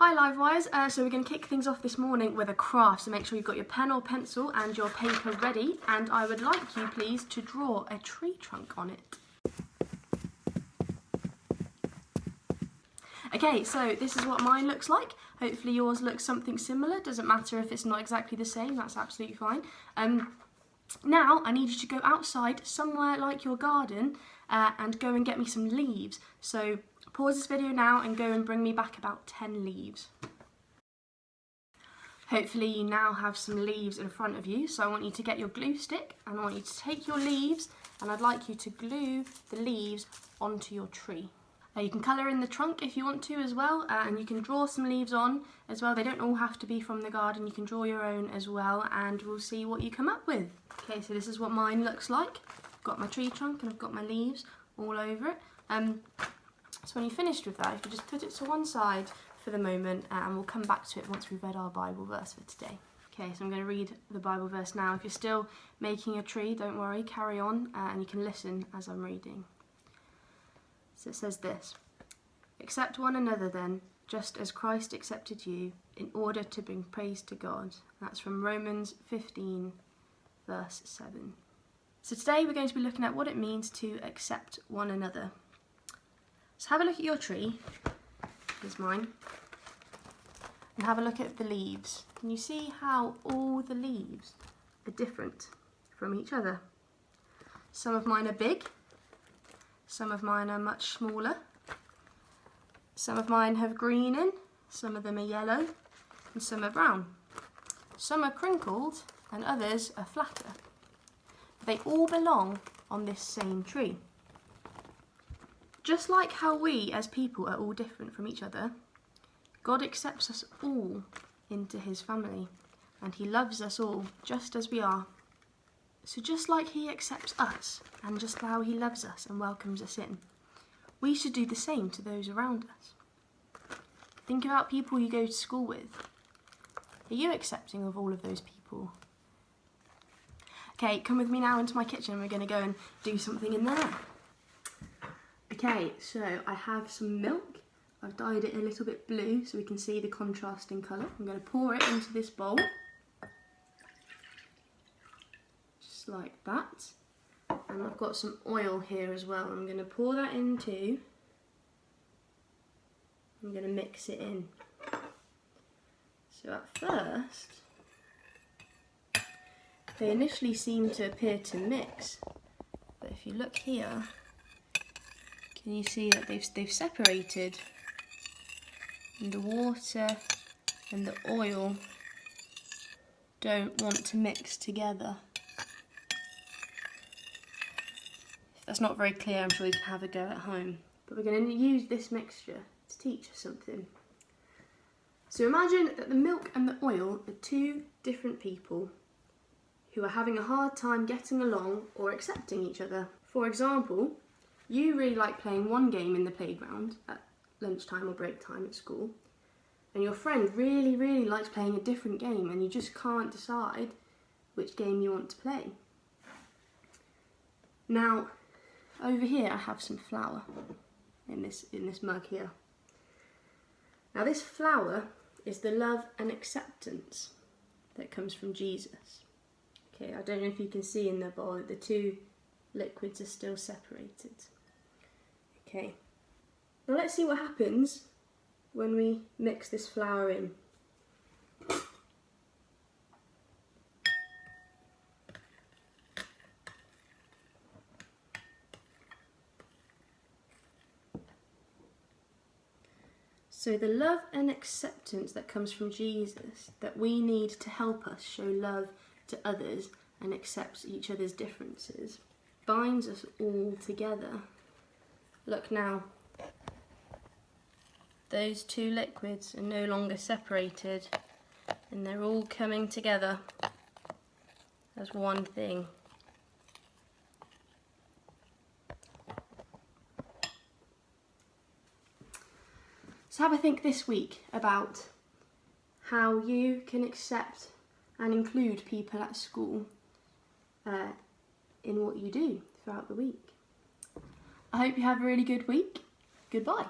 Hi Livewires, so we're going to kick things off this morning with a craft, so make sure you've got your pen or pencil and your paper ready, and I would like you please to draw a tree trunk on it. Okay, so this is what mine looks like. Hopefully yours looks something similar. Doesn't matter if it's not exactly the same, that's absolutely fine. Now I need you to go outside somewhere like your garden and go and get me some leaves. So pause this video now and go and bring me back about 10 leaves. Hopefully you now have some leaves in front of you, so I want you to get your glue stick and I want you to take your leaves and I'd like you to glue the leaves onto your tree. You can colour in the trunk if you want to as well, and you can draw some leaves on as well. They don't all have to be from the garden, you can draw your own as well, and we'll see what you come up with. Okay, so this is what mine looks like. I've got my tree trunk and I've got my leaves all over it. So when you're finished with that, you can just put it to one side for the moment, and we'll come back to it once we've read our Bible verse for today. Okay, so I'm going to read the Bible verse now. If you're still making a tree, don't worry, carry on, and you can listen as I'm reading. So it says this: "Accept one another then, just as Christ accepted you, in order to bring praise to God." That's from Romans 15, verse 7. So today we're going to be looking at what it means to accept one another. So have a look at your tree, here's mine, and have a look at the leaves. Can you see how all the leaves are different from each other? Some of mine are big, some of mine are much smaller, some of mine have green in, some of them are yellow, and some are brown. Some are crinkled and others are flatter. They all belong on this same tree. Just like how we as people are all different from each other, God accepts us all into his family, and he loves us all just as we are. So just like he accepts us and just how he loves us and welcomes us in, we should do the same to those around us. Think about people you go to school with. Are you accepting of all of those people? Okay, come with me now into my kitchen. We're going to go and do something in there. Okay, so I have some milk. I've dyed it a little bit blue so we can see the contrasting colour. I'm going to pour it into this bowl. Just like that. And I've got some oil here as well. I'm going to pour that into. I'm going to mix it in. So at first, they initially seem to appear to mix. But if you look here, can you see that they've separated? And the water and the oil don't want to mix together. If that's not very clear, I'm sure you can have a go at home. But we're going to use this mixture to teach us something. So imagine that the milk and the oil are two different people who are having a hard time getting along or accepting each other. For example, you really like playing one game in the playground at lunchtime or break time at school, and your friend really likes playing a different game, and you just can't decide which game you want to play. Now, over here I have some flour in this mug here. Now this flour is the love and acceptance that comes from Jesus. Okay, I don't know if you can see in the bowl, the two liquids are still separated. Okay, now let's see what happens when we mix this flour in. So the love and acceptance that comes from Jesus, that we need to help us show love to others and accept each other's differences, binds us all together. Look now, those two liquids are no longer separated and they're all coming together as one thing. So have a think this week about how you can accept and include people at school in what you do throughout the week. I hope you have a really good week. Goodbye.